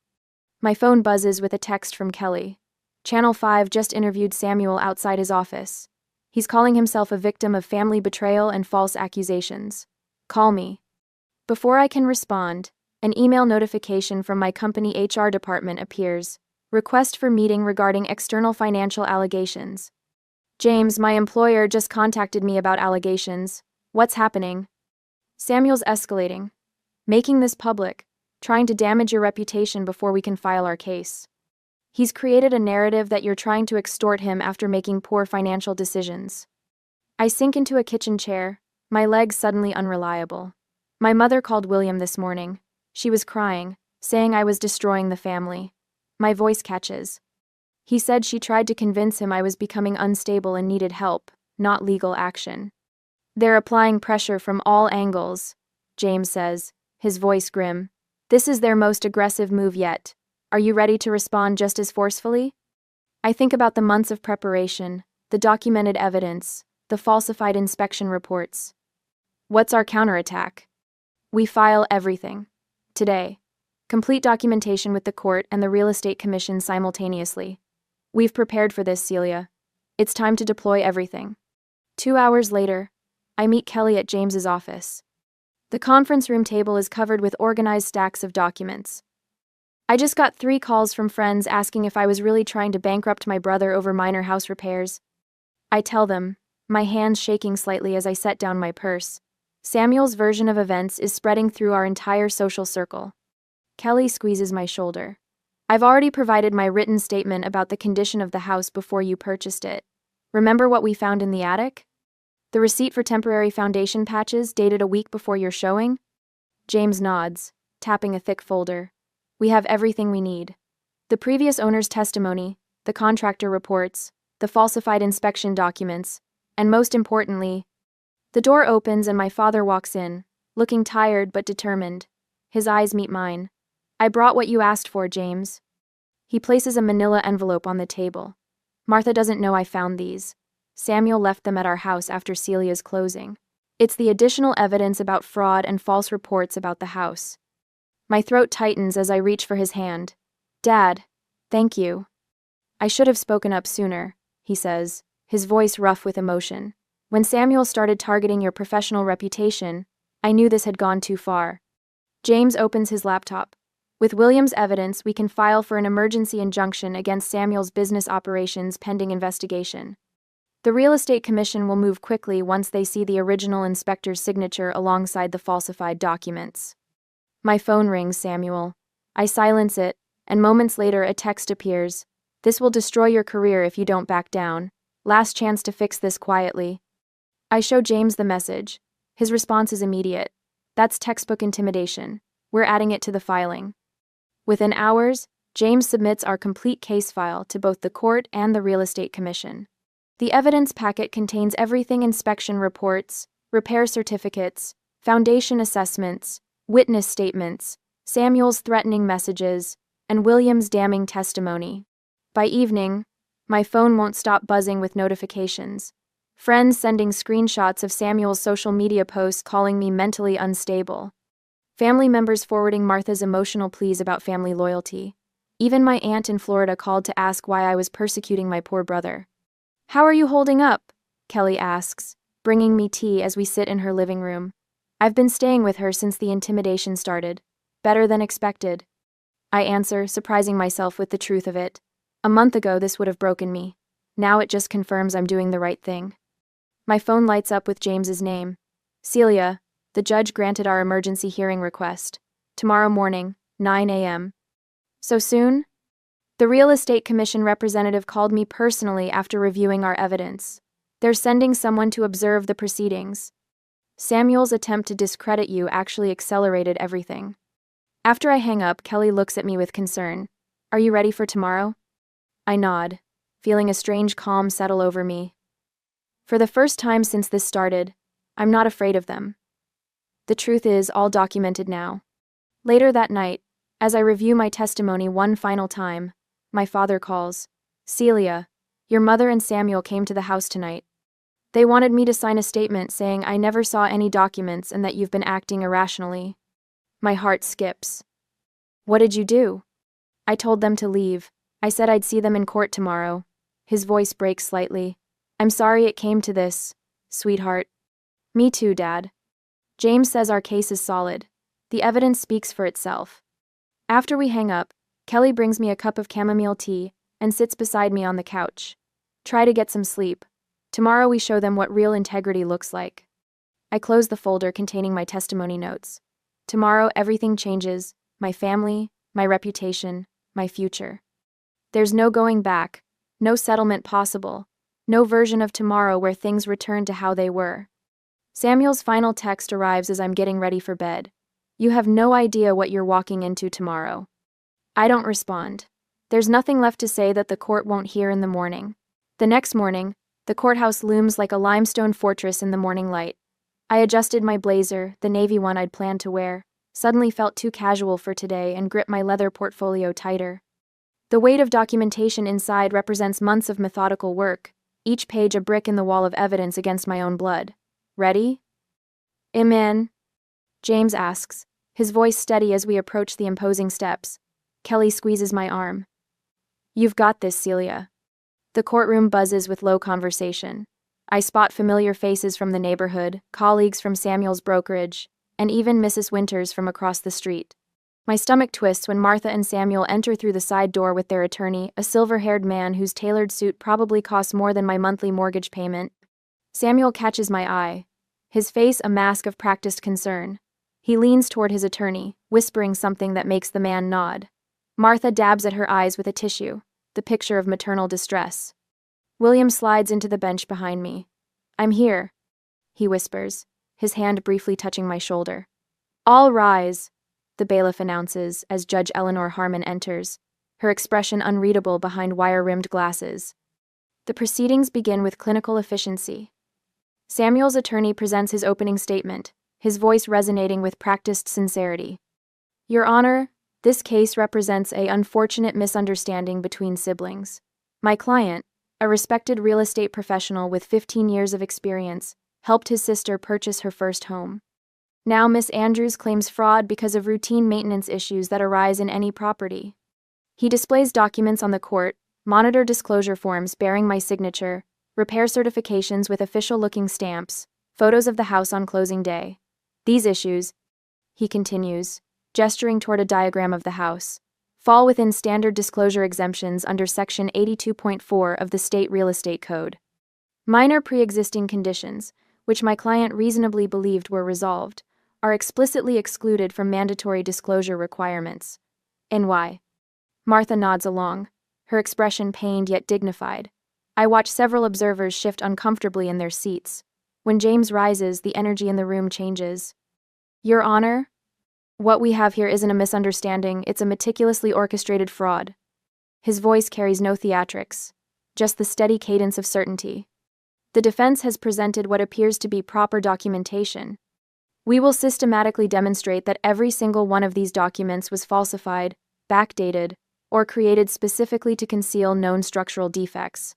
My phone buzzes with a text from Kelly. Channel 5 just interviewed Samuel outside his office. He's calling himself a victim of family betrayal and false accusations. Call me. Before I can respond, an email notification from my company HR department appears. Request for meeting regarding external financial allegations. James, my employer just contacted me about allegations. What's happening? Samuel's escalating. Making this public, trying to damage your reputation before we can file our case. He's created a narrative that you're trying to extort him after making poor financial decisions. I sink into a kitchen chair, my legs suddenly unreliable. My mother called William this morning. She was crying, saying I was destroying the family. My voice catches. He said she tried to convince him I was becoming unstable and needed help, not legal action. They're applying pressure from all angles, James says, his voice grim. This is their most aggressive move yet. Are you ready to respond just as forcefully? I think about the months of preparation, the documented evidence, the falsified inspection reports. What's our counterattack? We file everything. Today. Complete documentation with the court and the real estate commission simultaneously. We've prepared for this, Celia. It's time to deploy everything. 2 hours later, I meet Kelly at James's office. The conference room table is covered with organized stacks of documents. I just got 3 calls from friends asking if I was really trying to bankrupt my brother over minor house repairs. I tell them, my hands shaking slightly as I set down my purse. Samuel's version of events is spreading through our entire social circle. Kelly squeezes my shoulder. I've already provided my written statement about the condition of the house before you purchased it. Remember what we found in the attic? The receipt for temporary foundation patches dated a week before your showing? James nods, tapping a thick folder. We have everything we need. The previous owner's testimony, the contractor reports, the falsified inspection documents, and most importantly, the door opens and my father walks in, looking tired but determined. His eyes meet mine. I brought what you asked for, James. He places a manila envelope on the table. Martha doesn't know I found these. Samuel left them at our house after Celia's closing. It's the additional evidence about fraud and false reports about the house. My throat tightens as I reach for his hand. Dad, thank you. I should have spoken up sooner, he says, his voice rough with emotion. When Samuel started targeting your professional reputation, I knew this had gone too far. James opens his laptop. With William's evidence, we can file for an emergency injunction against Samuel's business operations pending investigation. The Real Estate Commission will move quickly once they see the original inspector's signature alongside the falsified documents. My phone rings, Samuel. I silence it, and moments later a text appears. This will destroy your career if you don't back down. Last chance to fix this quietly. I show James the message. His response is immediate. That's textbook intimidation. We're adding it to the filing. Within hours, James submits our complete case file to both the court and the Real Estate Commission. The evidence packet contains everything: inspection reports, repair certificates, foundation assessments, witness statements, Samuel's threatening messages, and William's damning testimony. By evening, my phone won't stop buzzing with notifications. Friends sending screenshots of Samuel's social media posts calling me mentally unstable. Family members forwarding Martha's emotional pleas about family loyalty. Even my aunt in Florida called to ask why I was persecuting my poor brother. How are you holding up? Kelly asks, bringing me tea as we sit in her living room. I've been staying with her since the intimidation started. Better than expected. I answer, surprising myself with the truth of it. A month ago this would have broken me. Now it just confirms I'm doing the right thing. My phone lights up with James's name. Celia, the judge granted our emergency hearing request. Tomorrow morning, 9 a.m. So soon? The Real Estate Commission representative called me personally after reviewing our evidence. They're sending someone to observe the proceedings. Samuel's attempt to discredit you actually accelerated everything. After I hang up, Kelly looks at me with concern. Are you ready for tomorrow? I nod, feeling a strange calm settle over me. For the first time since this started, I'm not afraid of them. The truth is all documented now. Later that night, as I review my testimony one final time, my father calls. Celia, your mother and Samuel came to the house tonight. They wanted me to sign a statement saying I never saw any documents and that you've been acting irrationally. My heart skips. What did you do? I told them to leave. I said I'd see them in court tomorrow. His voice breaks slightly. I'm sorry it came to this, sweetheart. Me too, Dad. James says our case is solid. The evidence speaks for itself. After we hang up, Kelly brings me a cup of chamomile tea and sits beside me on the couch. Try to get some sleep. Tomorrow we show them what real integrity looks like. I close the folder containing my testimony notes. Tomorrow everything changes, my family, my reputation, my future. There's no going back, no settlement possible, no version of tomorrow where things return to how they were. Samuel's final text arrives as I'm getting ready for bed. You have no idea what you're walking into tomorrow. I don't respond. There's nothing left to say that the court won't hear in the morning. The next morning, the courthouse looms like a limestone fortress in the morning light. I adjusted my blazer, the navy one I'd planned to wear, suddenly felt too casual for today and gripped my leather portfolio tighter. The weight of documentation inside represents months of methodical work, each page a brick in the wall of evidence against my own blood. Ready? Amen. James asks, his voice steady as we approach the imposing steps. Kelly squeezes my arm. You've got this, Celia. The courtroom buzzes with low conversation. I spot familiar faces from the neighborhood, colleagues from Samuel's brokerage, and even Mrs. Winters from across the street. My stomach twists when Martha and Samuel enter through the side door with their attorney, a silver-haired man whose tailored suit probably costs more than my monthly mortgage payment. Samuel catches my eye. his face a mask of practiced concern. He leans toward his attorney, whispering something that makes the man nod. Martha dabs at her eyes with a tissue, the picture of maternal distress. William slides into the bench behind me. "I'm here," he whispers, his hand briefly touching my shoulder. "All rise," the bailiff announces as Judge Eleanor Harmon enters, her expression unreadable behind wire-rimmed glasses. The proceedings begin with clinical efficiency. Samuel's attorney presents his opening statement, his voice resonating with practiced sincerity. "Your Honor, this case represents an unfortunate misunderstanding between siblings. My client, a respected real estate professional with 15 years of experience, helped his sister purchase her first home. Now Miss Andrews claims fraud because of routine maintenance issues that arise in any property." He displays documents on the court, monitor disclosure forms bearing my signature, repair certifications with official-looking stamps, photos of the house on closing day. "These issues," he continues, gesturing toward a diagram of the house, "fall within standard disclosure exemptions under Section 82.4 of the State Real Estate Code. Minor pre-existing conditions, which my client reasonably believed were resolved, are explicitly excluded from mandatory disclosure requirements." NY. Martha nods along, her expression pained yet dignified. I watch several observers shift uncomfortably in their seats. When James rises, the energy in the room changes. "Your Honor, what we have here isn't a misunderstanding, it's a meticulously orchestrated fraud." His voice carries no theatrics, just the steady cadence of certainty. "The defense has presented what appears to be proper documentation. We will systematically demonstrate that every single one of these documents was falsified, backdated, or created specifically to conceal known structural defects."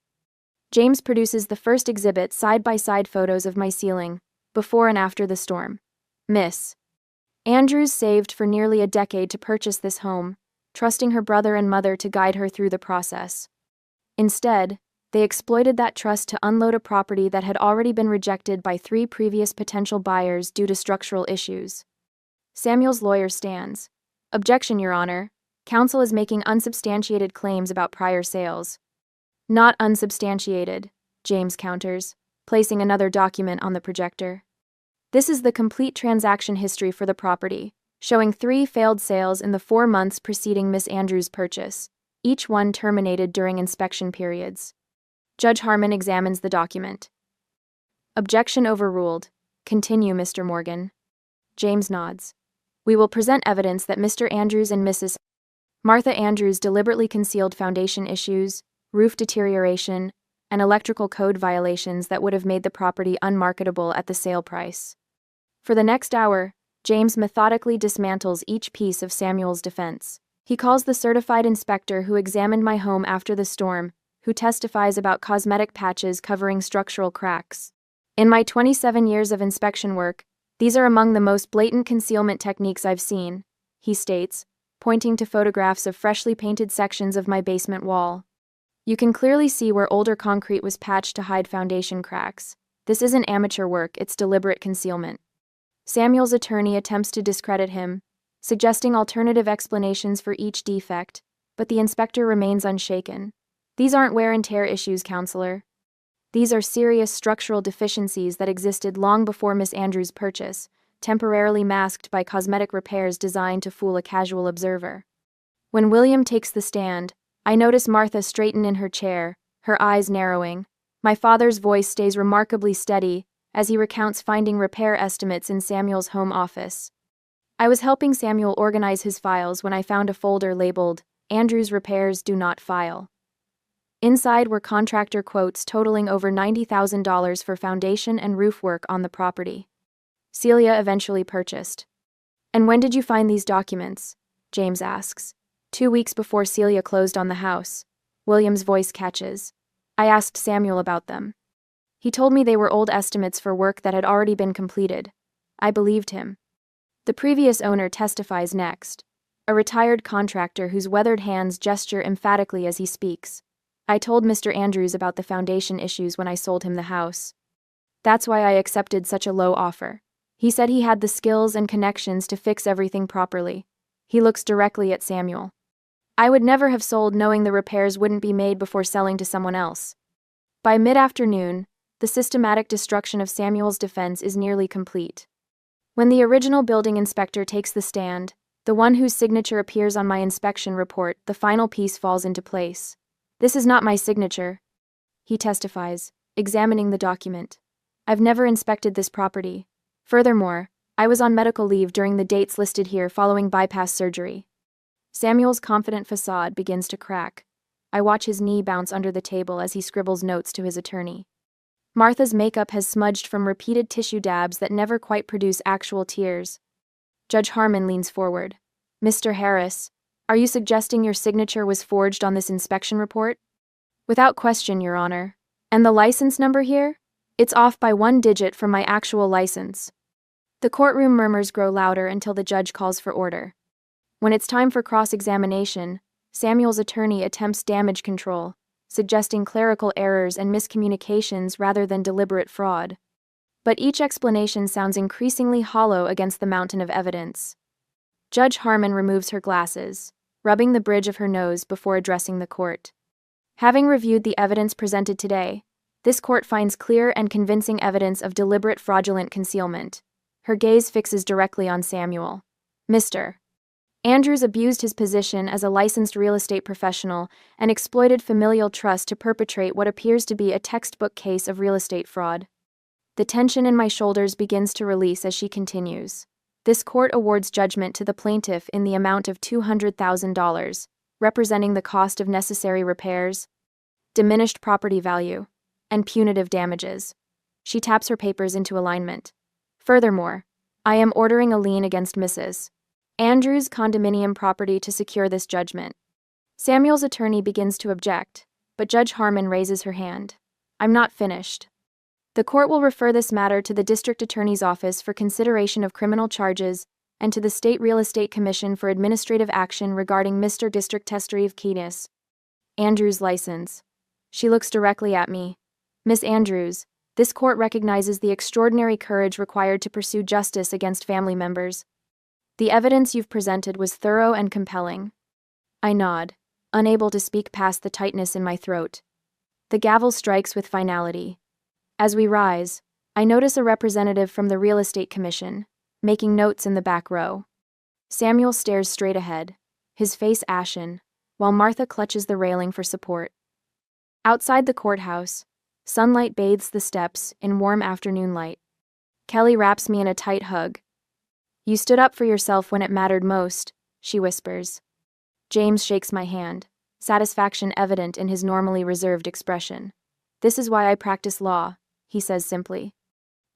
James produces the first exhibit side-by-side photos of my ceiling, before and after the storm. "Miss Andrews saved for nearly a decade to purchase this home, trusting her brother and mother to guide her through the process. Instead, they exploited that trust to unload a property that had already been rejected by 3 previous potential buyers due to structural issues." Samuel's lawyer stands. "Objection, Your Honor. Counsel is making unsubstantiated claims about prior sales." "Not unsubstantiated," James counters, placing another document on the projector. "This is the complete transaction history for the property, showing 3 failed sales in the 4 months preceding Miss Andrews' purchase, each one terminated during inspection periods." Judge Harmon examines the document. "Objection overruled. Continue, Mr. Morgan." James nods. "We will present evidence that Mr. Andrews and Mrs. Martha Andrews deliberately concealed foundation issues, roof deterioration, and electrical code violations that would have made the property unmarketable at the sale price." For the next hour, James methodically dismantles each piece of Samuel's defense. He calls the certified inspector who examined my home after the storm, who testifies about cosmetic patches covering structural cracks. "In my 27 years of inspection work, these are among the most blatant concealment techniques I've seen," he states, pointing to photographs of freshly painted sections of my basement wall. "You can clearly see where older concrete was patched to hide foundation cracks. This isn't amateur work, it's deliberate concealment." Samuel's attorney attempts to discredit him, suggesting alternative explanations for each defect, but the inspector remains unshaken. "These aren't wear and tear issues, counselor. These are serious structural deficiencies that existed long before Miss Andrews' purchase, temporarily masked by cosmetic repairs designed to fool a casual observer." When William takes the stand, I notice Martha straighten in her chair, her eyes narrowing. My father's voice stays remarkably steady as he recounts finding repair estimates in Samuel's home office. "I was helping Samuel organize his files when I found a folder labeled, 'Andrews Repairs Do Not File.' Inside were contractor quotes totaling over $90,000 for foundation and roof work on the property. Celia eventually purchased." "And when did you find these documents?" James asks. 2 weeks before Celia closed on the house." William's voice catches. "I asked Samuel about them. He told me they were old estimates for work that had already been completed. I believed him." The previous owner testifies next, a retired contractor whose weathered hands gesture emphatically as he speaks. "I told Mr. Andrews about the foundation issues when I sold him the house. That's why I accepted such a low offer. He said he had the skills and connections to fix everything properly." He looks directly at Samuel. "I would never have sold knowing the repairs wouldn't be made before selling to someone else." By mid-afternoon, The systematic destruction of Samuel's defense is nearly complete. When the original building inspector takes the stand, the one whose signature appears on my inspection report, the final piece falls into place. "This is not my signature," he testifies, examining the document. "I've never inspected this property. Furthermore, I was on medical leave during the dates listed here following bypass surgery." Samuel's confident facade begins to crack. I watch his knee bounce under the table as he scribbles notes to his attorney. Martha's makeup has smudged from repeated tissue dabs that never quite produce actual tears. Judge Harmon leans forward. "Mr. Harris, are you suggesting your signature was forged on this inspection report?" "Without question, Your Honor. And the license number here? It's off by 1 digit from my actual license." The courtroom murmurs grow louder until the judge calls for order. When it's time for cross-examination, Samuel's attorney attempts damage control, suggesting clerical errors and miscommunications rather than deliberate fraud. But each explanation sounds increasingly hollow against the mountain of evidence. Judge Harmon removes her glasses, rubbing the bridge of her nose before addressing the court. "Having reviewed the evidence presented today, this court finds clear and convincing evidence of deliberate fraudulent concealment." Her gaze fixes directly on Samuel. "Mr. Andrews abused his position as a licensed real estate professional and exploited familial trust to perpetrate what appears to be a textbook case of real estate fraud." The tension in my shoulders begins to release as she continues. "This court awards judgment to the plaintiff in the amount of $200,000, representing the cost of necessary repairs, diminished property value, and punitive damages." She taps her papers into alignment. "Furthermore, I am ordering a lien against Mrs. Andrews' condominium property to secure this judgment." Samuel's attorney begins to object, but Judge Harmon raises her hand. "I'm not finished. The court will refer this matter to the district attorney's office for consideration of criminal charges and to the State Real Estate Commission for administrative action regarding Mr. District Tester of Keenis Andrews' license." She looks directly at me. "Miss Andrews, this court recognizes the extraordinary courage required to pursue justice against family members. The evidence you've presented was thorough and compelling." I nod, unable to speak past the tightness in my throat. The gavel strikes with finality. As we rise, I notice a representative from the Real Estate Commission, making notes in the back row. Samuel stares straight ahead, his face ashen, while Martha clutches the railing for support. Outside the courthouse, sunlight bathes the steps in warm afternoon light. Kelly wraps me in a tight hug. "You stood up for yourself when it mattered most," she whispers. James shakes my hand, satisfaction evident in his normally reserved expression. "This is why I practice law," he says simply.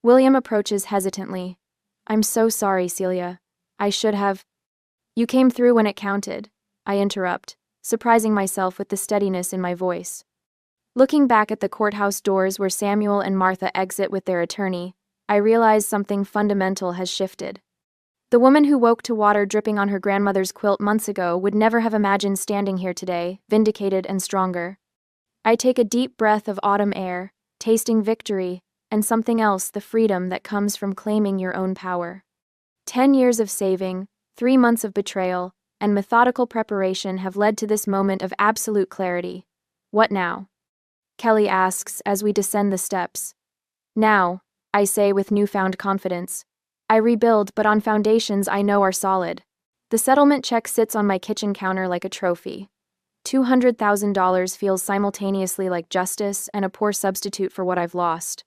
William approaches hesitantly. "I'm so sorry, Celia. I should have—" "You came through when it counted," I interrupt, surprising myself with the steadiness in my voice. Looking back at the courthouse doors where Samuel and Martha exit with their attorney, I realize something fundamental has shifted. The woman who woke to water dripping on her grandmother's quilt months ago would never have imagined standing here today, vindicated and stronger. I take a deep breath of autumn air, tasting victory, and something else, the freedom that comes from claiming your own power. 10 years of saving, 3 months of betrayal, and methodical preparation have led to this moment of absolute clarity. "What now?" Kelly asks as we descend the steps. "Now," I say with newfound confidence. "I rebuild, but on foundations I know are solid." The settlement check sits on my kitchen counter like a trophy. $200,000 feels simultaneously like justice and a poor substitute for what I've lost.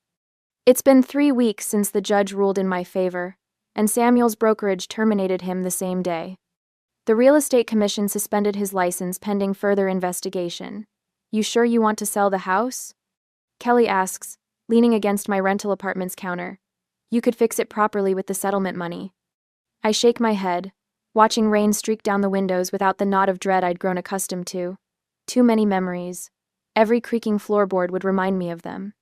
It's been 3 weeks since the judge ruled in my favor, and Samuel's brokerage terminated him the same day. The Real Estate Commission suspended his license pending further investigation. "You sure you want to sell the house?" Kelly asks, leaning against my rental apartment's counter. "You could fix it properly with the settlement money." I shake my head, watching rain streak down the windows without the knot of dread I'd grown accustomed to. Too many memories. Every creaking floorboard would remind me of them.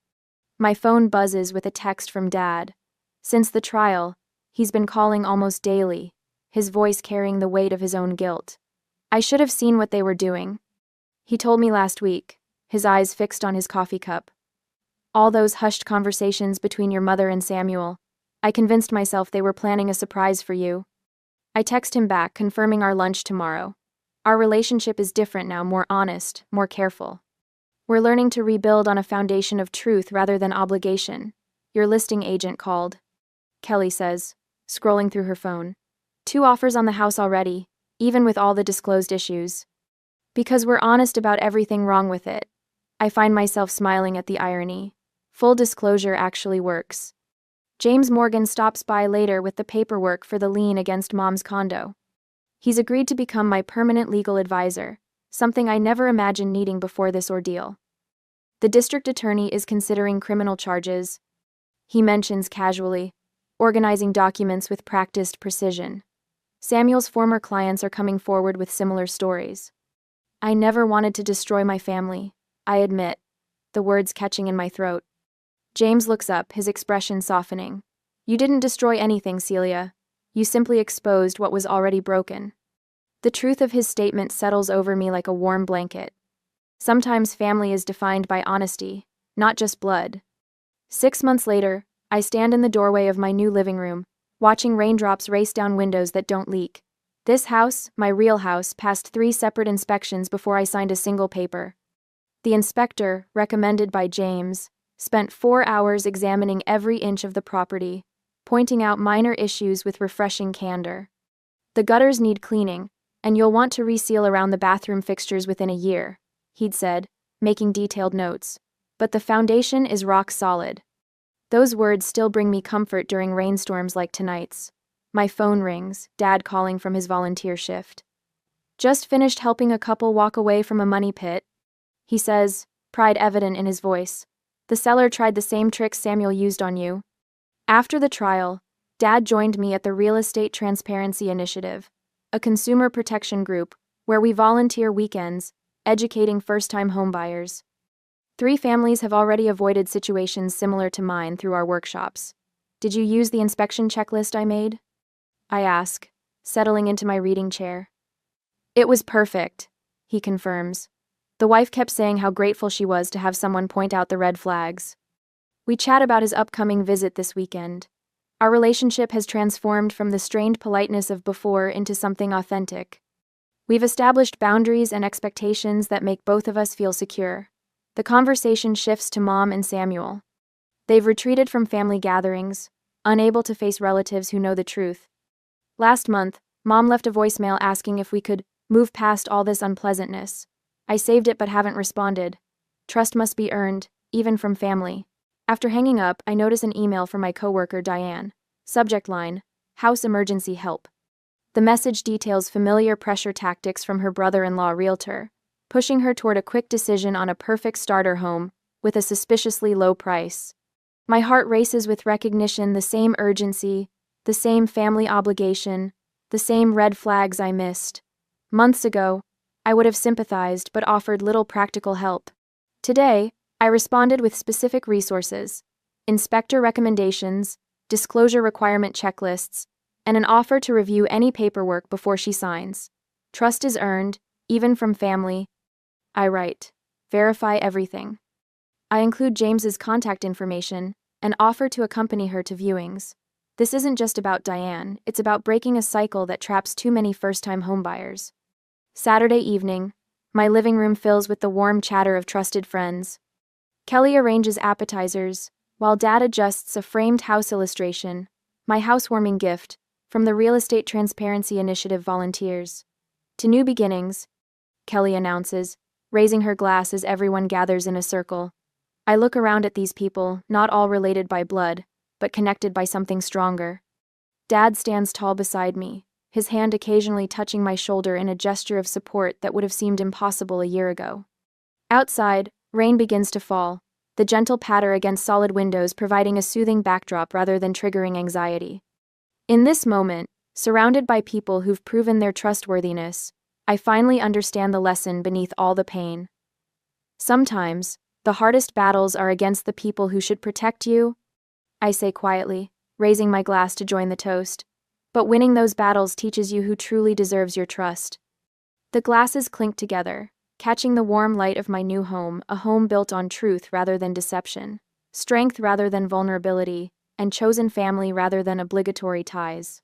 My phone buzzes with a text from Dad. Since the trial, he's been calling almost daily, his voice carrying the weight of his own guilt. I should have seen what they were doing. He told me last week, his eyes fixed on his coffee cup. "All those hushed conversations between your mother and Samuel. I convinced myself they were planning a surprise for you." I text him back, confirming our lunch tomorrow. Our relationship is different now, more honest, more careful. We're learning to rebuild on a foundation of truth rather than obligation. Your listing agent called, Kelly says, scrolling through her phone. 2 offers on the house already, even with all the disclosed issues. Because we're honest about everything wrong with it. I find myself smiling at the irony. Full disclosure actually works. James Morgan stops by later with the paperwork for the lien against Mom's condo. He's agreed to become my permanent legal advisor, something I never imagined needing before this ordeal. The district attorney is considering criminal charges. He mentions casually, organizing documents with practiced precision. Samuel's former clients are coming forward with similar stories. I never wanted to destroy my family, I admit, the words catching in my throat. James looks up, his expression softening. You didn't destroy anything, Celia. You simply exposed what was already broken. The truth of his statement settles over me like a warm blanket. Sometimes family is defined by honesty, not just blood. 6 months later, I stand in the doorway of my new living room, watching raindrops race down windows that don't leak. This house, my real house, passed 3 separate inspections before I signed a single paper. The inspector, recommended by James, spent 4 hours examining every inch of the property, pointing out minor issues with refreshing candor. The gutters need cleaning, and you'll want to reseal around the bathroom fixtures within a year, he'd said, making detailed notes. But the foundation is rock solid. Those words still bring me comfort during rainstorms like tonight's. My phone rings, Dad calling from his volunteer shift. Just finished helping a couple walk away from a money pit, he says, pride evident in his voice. The seller tried the same tricks Samuel used on you. After the trial, Dad joined me at the Real Estate Transparency Initiative, a consumer protection group where we volunteer weekends, educating first-time homebuyers. 3 families have already avoided situations similar to mine through our workshops. Did you use the inspection checklist I made? I ask, settling into my reading chair. It was perfect, he confirms. The wife kept saying how grateful she was to have someone point out the red flags. We chat about his upcoming visit this weekend. Our relationship has transformed from the strained politeness of before into something authentic. We've established boundaries and expectations that make both of us feel secure. The conversation shifts to Mom and Samuel. They've retreated from family gatherings, unable to face relatives who know the truth. Last month, Mom left a voicemail asking if we could move past all this unpleasantness. I saved it but haven't responded. Trust must be earned, even from family. After hanging up, I notice an email from my coworker Diane. Subject line, House Emergency Help. The message details familiar pressure tactics from her brother-in-law Realtor, pushing her toward a quick decision on a perfect starter home with a suspiciously low price. My heart races with recognition, the same urgency, the same family obligation, the same red flags I missed. Months ago, I would have sympathized but offered little practical help. Today, I responded with specific resources, inspector recommendations, disclosure requirement checklists, and an offer to review any paperwork before she signs. Trust is earned, even from family. I write, verify everything. I include James's contact information and offer to accompany her to viewings. This isn't just about Diane, it's about breaking a cycle that traps too many first-time homebuyers. Saturday evening, my living room fills with the warm chatter of trusted friends. Kelly arranges appetizers, while Dad adjusts a framed house illustration, my housewarming gift, from the Real Estate Transparency Initiative volunteers. To new beginnings, Kelly announces, raising her glass as everyone gathers in a circle. I look around at these people, not all related by blood, but connected by something stronger. Dad stands tall beside me, his hand occasionally touching my shoulder in a gesture of support that would have seemed impossible a year ago. Outside, rain begins to fall, the gentle patter against solid windows providing a soothing backdrop rather than triggering anxiety. In this moment, surrounded by people who've proven their trustworthiness, I finally understand the lesson beneath all the pain. Sometimes, the hardest battles are against the people who should protect you, I say quietly, raising my glass to join the toast. But winning those battles teaches you who truly deserves your trust. The glasses clink together, catching the warm light of my new home, a home built on truth rather than deception, strength rather than vulnerability, and chosen family rather than obligatory ties.